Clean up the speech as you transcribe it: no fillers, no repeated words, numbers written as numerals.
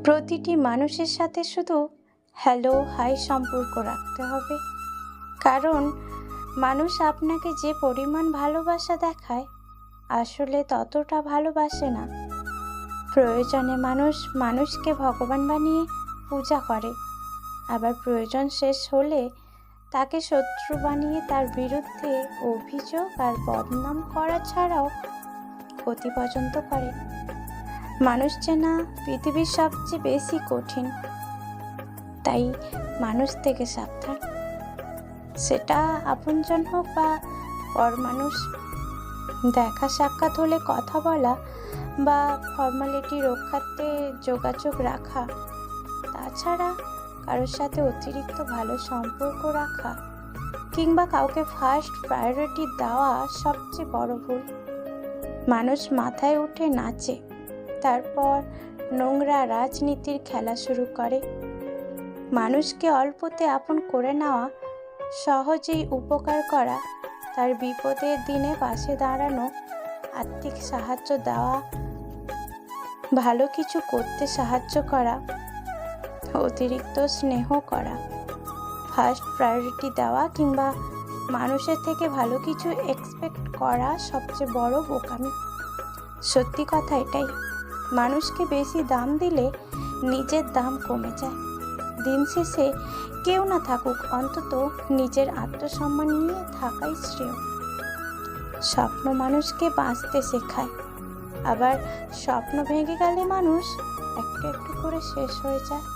প্রতিটি মানুষের সাথে শুধু হ্যালো হাই সম্পর্ক রাখতে হবে, কারণ মানুষ আপনাকে যে পরিমাণ ভালোবাসা দেখায় আসলে ততটা ভালোবাসে না। প্রয়োজনে মানুষ মানুষকে ভগবান বানিয়ে পূজা করে, আবার প্রয়োজন শেষ হলে তাকে শত্রু বানিয়ে তার বিরুদ্ধে অভিযোগ আর বদনাম করা ছাড়াও ক্ষতি পর্যন্ত করে। মানুষ চেনা পৃথিবীর সবচেয়ে বেশি কঠিন, তাই মানুষ থেকে সাবধান। সেটা আপনজন হোক বা পর মানুষ। দেখা সাক্ষাৎ হলে কথা বলা বা ফর্মালিটি রক্ষার্থে যোগাযোগ রাখা, তাছাড়া কারোর সাথে অতিরিক্ত ভালো সম্পর্ক রাখা কিংবা কাউকে ফার্স্ট প্রায়োরিটি দেওয়া সবচেয়ে বড় ভুল। মানুষ মাথায় উঠে নাচে, তারপর নোংরা রাজনীতির খেলা শুরু করে। মানুষকে অল্পতে আপন করে নেওয়া, সহজেই উপকার করা, তার বিপদের দিনে পাশে দাঁড়ানো, আর্থিক সাহায্য দেওয়া, ভালো কিছু করতে সাহায্য করা, অতিরিক্ত স্নেহ করা, ফার্স্ট প্রায়োরিটি দেওয়া কিংবা মানুষের থেকে ভালো কিছু এক্সপেক্ট করা সবচেয়ে বড় বোকামি। সত্যি কথা এটাই, মানুষকে বেশি দাম দিলে নিজের দাম কমে যায়। দিন শেষে কেউ না থাকুক, অন্তত নিজের আত্মসম্মান নিয়ে থাকাই শ্রেয়। স্বপ্ন মানুষকে বাঁচতে শেখায়, আবার স্বপ্ন ভেঙে গেলে মানুষ একটু একটু করে শেষ হয়ে যায়।